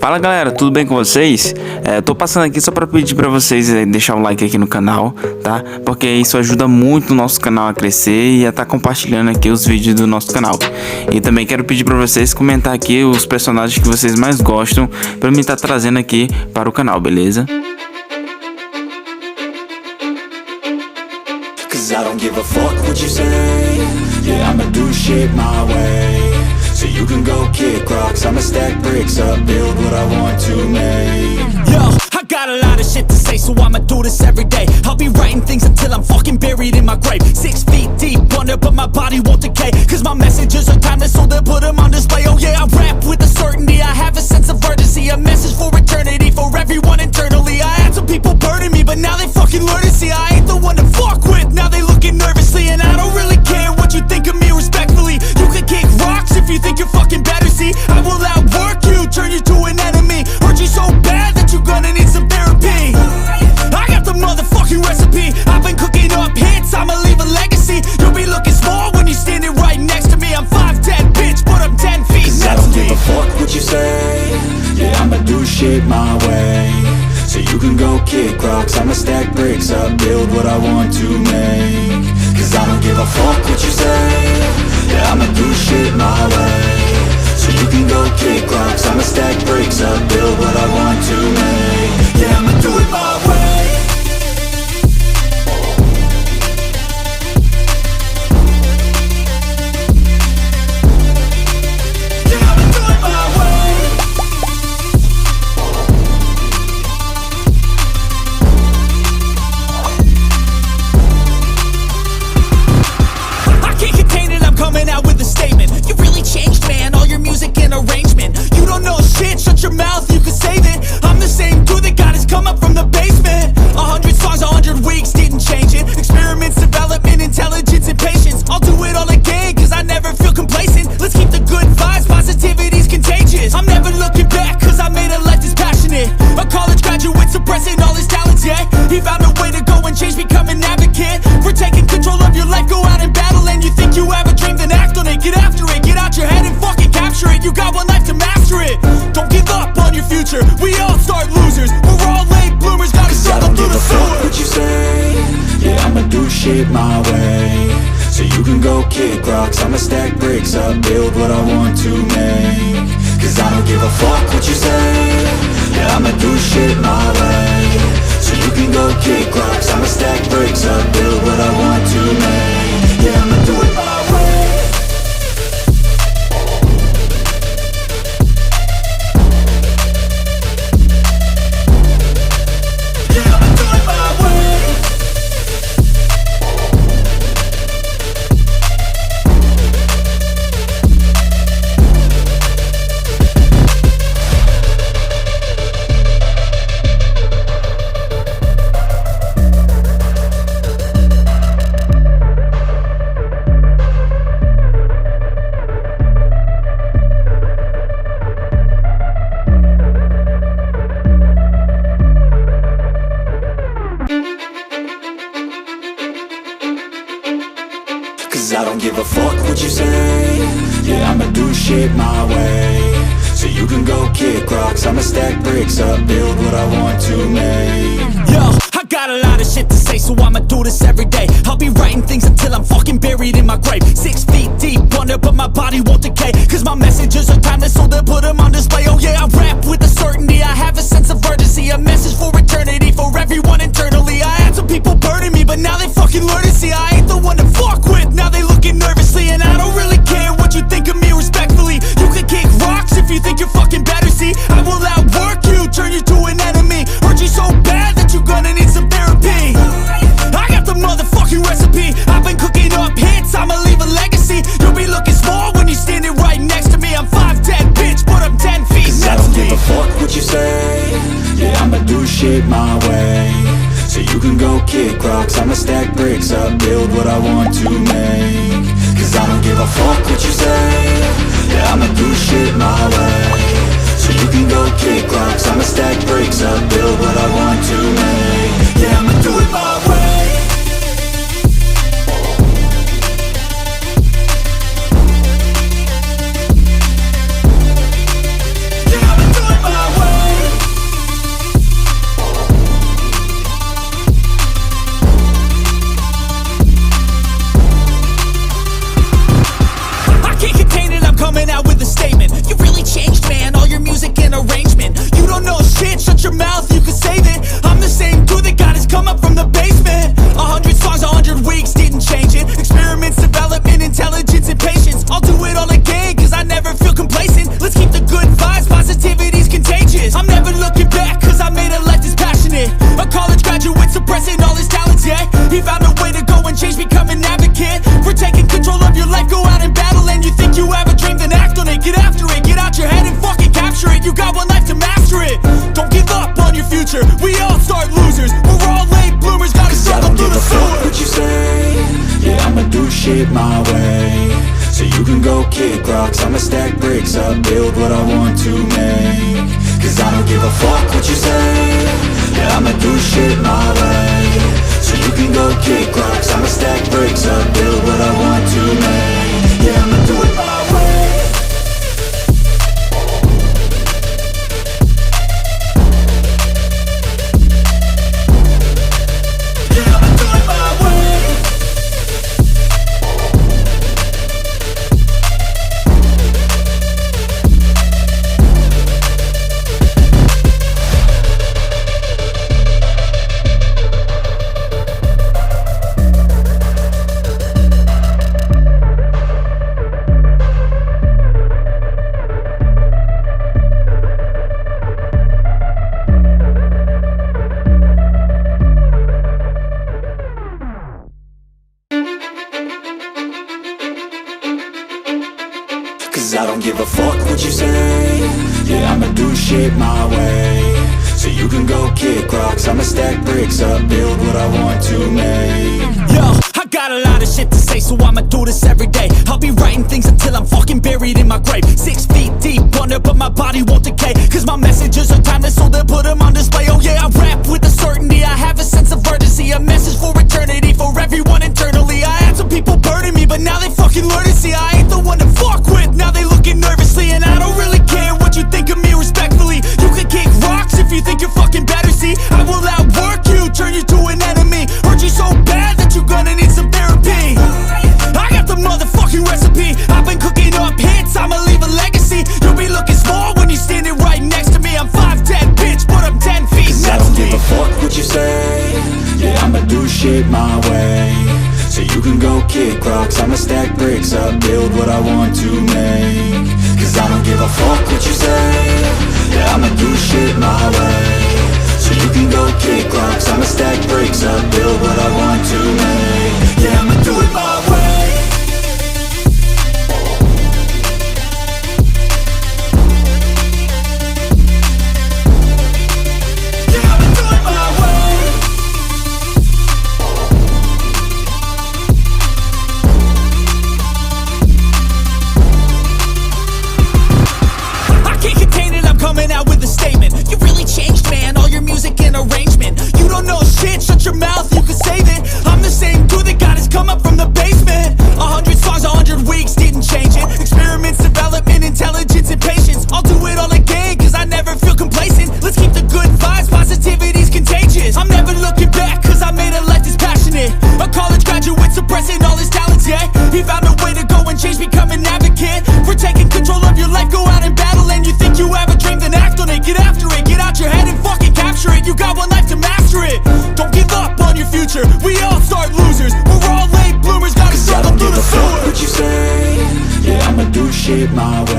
Fala galera, tudo bem com vocês? Tô passando aqui só para pedir para vocês deixar o like aqui no canal, tá? Porque isso ajuda muito o nosso canal a crescer e a estar compartilhando aqui os vídeos do nosso canal. E também quero pedir para vocês comentar aqui os personagens que vocês mais gostam para mim estar trazendo aqui para o canal, beleza? Cause I don't give a fuck what you say. Yeah, I'ma do shit my way. So you can go kick rocks, I'ma stack bricks up, build what I want to make. Yo, I got a lot of shit to say, so I'ma do this every day. I'll be writing things until I'm fucking buried in my grave. 6 feet deep under, but my body won't decay. Cause my messages are timeless, so they'll put them on display. Oh yeah, I rap with a certainty, I have a sense of urgency. A message for eternity, for everyone internally. I had some people burning me, but now they fucking learn to see I ain't the one to fuck with, now they looking nervously. And I don't really care what you think of me respectfully. You can kick rocks if you think you're fucking better, see I will outwork you, turn you to an enemy. Hurt you so bad that you're gonna need some therapy. I got the motherfucking recipe, I've been cooking up hits, I'ma leave a legacy. You'll be looking small when you're standing right next to me. I'm 5'10", bitch, but I'm 10 feet next to me. I don't give a fuck what you say. Yeah, I'ma do shit my way. So you can go kick rocks, I'ma stack bricks up, build what I want to make. Cause I don't give a fuck what you say. Yeah, I'ma do shit my way. So you can go kick rocks, I'ma stack bricks up, build what I want to make. Yeah, I'ma do it my way. Shut your mouth, you can save it. I'm the same dude that got his come up from the basement. 100 songs, 100 weeks, didn't change it. Experiments, development, intelligence, and patience. I'll do it all again, cause I never feel complacent. Let's keep the good vibes, positivity's contagious. I'm never looking back, cause I made a life that's passionate. A college graduate suppressing all his talents, yeah. He found a way to go and change, become an advocate. For taking control of your life, go out and battle. And you think you have a dream, then act on it. Get after it, get out your head and fucking capture it. You got one life to master it. Don't give up on your future, we all start losers. We're all late bloomers, gotta struggle through the sewer. What you say? Yeah, I'ma do shit my way. So you can go kick rocks, I'ma stack bricks up, build what I want to make. Cause I don't give a fuck what you say. Yeah, I'ma do shit my way. So you can go kick rocks, I'ma stack bricks up, build what I want to make. Yeah, I'ma do it my way. Cause I don't give a fuck what you say. Yeah, I'ma do shit my way. So you can go kick rocks, I'ma stack bricks up, build what I want to make. Yo, I got a lot of shit to say, so I'ma do this every day. I'll be writing things until I'm fucking buried in my grave. 6 feet deep under, but my body won't decay. Cause my messages are timeless, so they'll put them on display. Oh yeah, I rap with a certainty, I have a sense of urgency. A message for eternity, for everyone internally. I had some people burning me, but now they fucking learn to see I ain't the one to fuck with, now they looking nervously. And I don't really care what you think of me respectfully. You can kick rocks if you think you're fucking better, see I will outwork you, turn you to an enemy. Hurt you so bad that you're gonna need some therapy. I got the motherfucking recipe, I've been cooking up hits, I'ma leave a legacy. You'll be looking small when you're standing right next to me. I'm 5'10", bitch, but I'm 10 feet next to me. I don't give a fuck what you say. Yeah, I'ma do shit my way. So you can go kick rocks, I'ma stack bricks up, build what I want to make. Cause I don't give a fuck what you say. Yeah, I'ma do shit my way. So you can go kick rocks, I'ma stack bricks up, build what I want to make. Yeah, I'ma do it my way. Yeah, I'ma do it my way. shut your mouth, you can save it. I'm the same dude that got his come up from the basement. 100 songs, 100 weeks, didn't change it. Experiments, development, intelligence, and patience. I'll do it all again, cause I never feel complacent. Let's keep the good vibes, positivity's contagious. I'm never looking back, cause I made a life that's passionate. A college graduate suppressing all his talents, yeah. He found a way to go and change, become an advocate for taking control of your life, go out and battle. And you think you have a dream, then act on it. Get after it, get out your head and fucking capture it. You got one life to master it. Don't give up on your future, we all start losers. We're all late bloomers, gotta struggle through the sewer. What you say? Yeah, I'ma do shit my way. So you can go kick rocks, I'ma stack bricks up, build what I want to make. Cause I don't give a fuck what you say. Yeah, I'ma do shit my way. So you can go kick rocks, I'ma stack bricks up, build what I want to make. Yeah, I'ma do it my way. Yeah, I'ma do it my way. Cause I don't give a fuck what you say. Yeah, I'ma do shit my way. So you can go kick rocks, I'ma stack bricks up, build what I want to make. Yo, I got a lot of shit to say, so I'ma do this every day. I'll be writing things until I'm fucking buried in my grave. 6 feet deep under, but my body won't decay. Cause my messages are timeless, so they'll put them on display. Oh yeah, I rap with a certainty, I have a sense of urgency. A message for eternity, for everyone internally. I had some people burning me, but now they fucking learn to see I ain't the one to fuck with. Now they looking nervously, and I don't really care what you think of me respectfully. You can kick rocks if you think you're fucking better, see. I will outwork you, turn you to an enemy. Hurt you so bad that you're gonna need some therapy. I got the motherfucking recipe. I've been cooking up hits, I'ma leave a legacy. You'll be looking small when you're standing right next to me. I'm 5'10", bitch, but I'm 10 feet. Cause I don't give a fuck what you say. Yeah, I'ma do shit my way. So you can go kick rocks, I'ma stack bricks up, build what I want to make. Cause I don't give a fuck what you say. Yeah, I'ma do shit my way. So you can go kick rocks, I'ma stack bricks up, build what I want to make. Yeah, I'ma do it my way. Yeah, I'ma do it my way. I can't contain it, I'm coming out with a statement. You really changed, man, all your music and arrangement. You don't know shit, shut your mouth, you can save it. I'm the same dude that got his come up from the basement. 100 songs, 100 weeks, didn't change it. Experiments, development, intelligence, and patience. I'll do it all again, cause I never feel complacent. Let's keep the good vibes, positivity's contagious. I'm never looking back, cause I made a life that's passionate. A college graduate suppressing all his talents, yeah. He found a way to go and change, become an advocate for taking control of your life, go out and battle. And you think you have a dream, then act on it. Get after it, get out your head and fucking capture it. You got one life to master it. Don't give up on your future, we all start losers. We're all late bloomers, gotta struggle through the sewer. What you say? Yeah, I'ma do shit my way.